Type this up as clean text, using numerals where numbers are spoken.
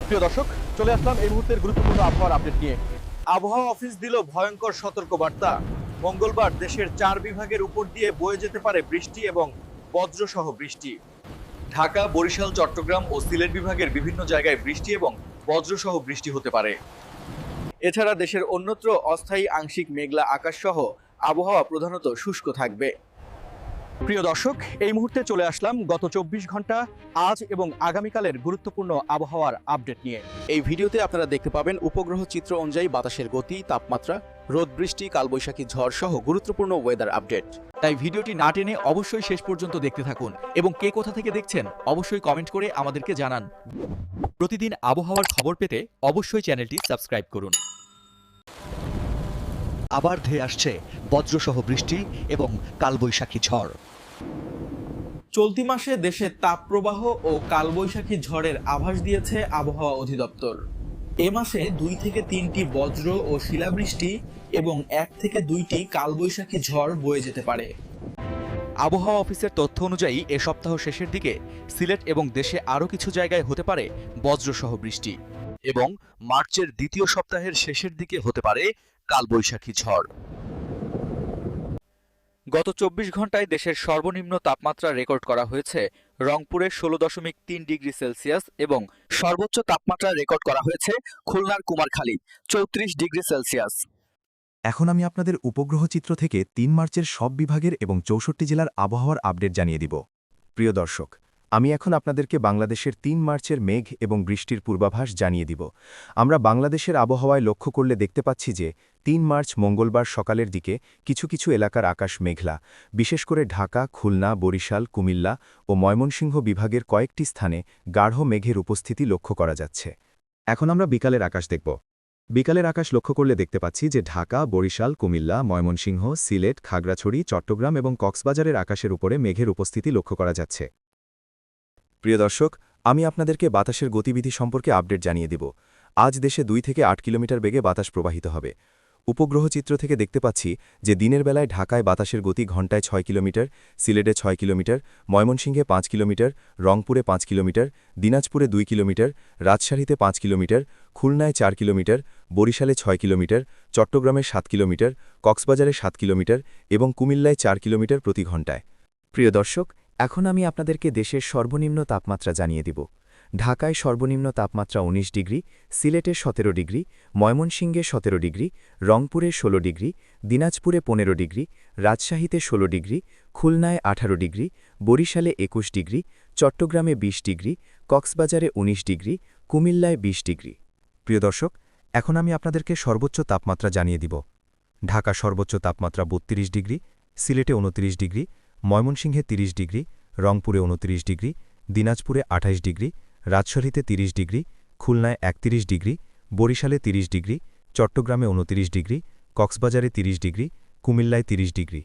প্রিয় দর্শক, চলে আসলাম এই মুহূর্তের গুরুত্বপূর্ণ আবহাওয়ার আপডেট নিয়ে। আবহাওয়া অফিস দিল ভয়ঙ্কর সতর্কবার্তা। মঙ্গলবার দেশের 4 বিভাগের উপর দিয়ে বয়ে যেতে পারে বৃষ্টি এবং বজ্রসহ বৃষ্টি। ঢাকা, বরিশাল, চট্টগ্রাম ও সিলেট বিভাগের বিভিন্ন জায়গায় বৃষ্টি এবং বজ্রসহ বৃষ্টি হতে পারে। এছাড়া দেশের অন্যত্র অস্থায়ী আংশিক মেঘলা আকাশ সহ আবহাওয়া প্রধানত শুষ্ক থাকবে। প্রিয় দর্শক, এই মুহূর্তে চলে আসলাম গত 24 ঘন্টা আজ এবং আগামীকালের গুরুত্বপূর্ণ আবহাওয়ার আপডেট নিয়ে। এই ভিডিওতে আপনারা দেখতে পাবেন উপগ্রহ চিত্র অনুযায়ী বাতাসের গতি, তাপমাত্রা, রোদ, বৃষ্টি, কালবৈশাখী ঝড় সহ গুরুত্বপূর্ণ ওয়েদার আপডেট। তাই ভিডিওটি না টেনে অবশ্যই শেষ পর্যন্ত দেখতে থাকুন এবং কে কোথা থেকে দেখছেন অবশ্যই কমেন্ট করে আমাদেরকে জানান। প্রতিদিন আবহাওয়ার খবর পেতে অবশ্যই চ্যানেলটি সাবস্ক্রাইব করুন। আবার ধেয়ে আসছে বজ্রসহ বৃষ্টি এবং কালবৈশাখী ঝড়। চলতি মাসে দেশে তাপপ্রবাহ ও কালবৈশাখী ঝড়ের আভাস দিয়েছে আবহাওয়া অধিদপ্তর। এ মাসে 2 থেকে 3টি বজ্র ও শিলাবৃষ্টি এবং 1 থেকে 2টি কালবৈশাখী ঝড় বয়ে যেতে পারে। আবহাওয়া অফিসের তথ্য অনুযায়ী এ সপ্তাহ শেষের দিকে সিলেট এবং দেশে আরও কিছু জায়গায় হতে পারে বজ্রসহ বৃষ্টি এবং মার্চের দ্বিতীয় সপ্তাহের শেষের দিকে হতে পারে কালবৈশাখী ঝড়। গত 24 ঘন্টায় দেশের সর্বনিম্ন তাপমাত্রা রেকর্ড করা হয়েছে রংপুরে 16.3 ডিগ্রি সেলসিয়াস এবং সর্বোচ্চ তাপমাত্রা রেকর্ড করা হয়েছে খুলনার কুমারখালী 34 ডিগ্রি সেলসিয়াস। এখন আমি আপনাদের উপগ্রহ চিত্র থেকে 3 মার্চের সব বিভাগের এবং 64 জেলার আবহাওয়ার আপডেট জানিয়ে দিব। প্রিয় দর্শক, আমি এখন আপনাদেরকে বাংলাদেশের 3 মার্চের মেঘ এবং বৃষ্টির পূর্বাভাস জানিয়ে দিব। আমরা বাংলাদেশের আবহাওয়ায় লক্ষ্য করলে দেখতে পাচ্ছি যে 3 মার্চ মঙ্গলবার সকালের দিকে কিছু কিছু এলাকার আকাশ মেঘলা, বিশেষ করে ঢাকা, খুলনা, বরিশাল, কুমিল্লা ও ময়মনসিংহ বিভাগের কয়েকটি স্থানে গাঢ় মেঘের উপস্থিতি লক্ষ্য করা যাচ্ছে। এখন আমরা বিকালের আকাশ দেখব। বিকালের আকাশ লক্ষ্য করলে দেখতে পাচ্ছি যে ঢাকা, বরিশাল, কুমিল্লা, ময়মনসিংহ, সিলেট, খাগড়াছড়ি, চট্টগ্রাম এবং কক্সবাজারের আকাশের উপরে মেঘের উপস্থিতি লক্ষ্য করা যাচ্ছে। প্রিয় দর্শক, আমি আপনাদেরকে বাতাসের গতিবিধি সম্পর্কে আপডেট জানিয়ে দিব। আজ দেশে 2 থেকে 8 কিলোমিটার বেগে বাতাস প্রবাহিত হবে। উপগ্রহ চিত্র থেকে দেখতে পাচ্ছি যে দিনের বেলায় ঢাকায় বাতাসের গতি ঘণ্টায় 6 কিলোমিটার, সিলেটে 6 কিলোমিটার, ময়মনসিংহে 5 কিলোমিটার, রংপুরে 5 কিলোমিটার, দিনাজপুরে 2 কিলোমিটার, রাজশাহীতে 5 কিলোমিটার, খুলনায় 4 কিলোমিটার, বরিশালে 6 কিলোমিটার, চট্টগ্রামে 7 কিলোমিটার, কক্সবাজারে 7 কিলোমিটার এবং কুমিল্লায় 4 কিলোমিটার প্রতি ঘণ্টায়। প্রিয় দর্শক, এখন আমি আপনাদেরকে দেশের সর্বনিম্ন তাপমাত্রা জানিয়ে দিব। ঢাকায় সর্বনিম্ন তাপমাত্রা 19 ডিগ্রি, সিলেটে 17 ডিগ্রি, ময়মনসিংহে 17 ডিগ্রি, রংপুরে 16 ডিগ্রি, দিনাজপুরে 15 ডিগ্রি, রাজশাহীতে 16 ডিগ্রি, খুলনায় 18 ডিগ্রি, বরিশালে 21 ডিগ্রি, চট্টগ্রামে 20 ডিগ্রি, কক্সবাজারে 19 ডিগ্রি, কুমিল্লায় 20 ডিগ্রি। প্রিয় দর্শক, এখন আমি আপনাদেরকে সর্বোচ্চ তাপমাত্রা জানিয়ে দিব। ঢাকা সর্বোচ্চ তাপমাত্রা 32 ডিগ্রি, সিলেটে 29 ডিগ্রি, ময়মনসিংহে 30 ডিগ্রি, রংপুরে 29 ডিগ্রি, দিনাজপুরে 28 ডিগ্রি, রাজশাহীতে 30 ডিগ্রি, খুলনায় 31 ডিগ্রি, বরিশালে 30 ডিগ্রি, চট্টগ্রামে 29 ডিগ্রি, কক্সবাজারে 30 ডিগ্রি, কুমিল্লায় 30 ডিগ্রি।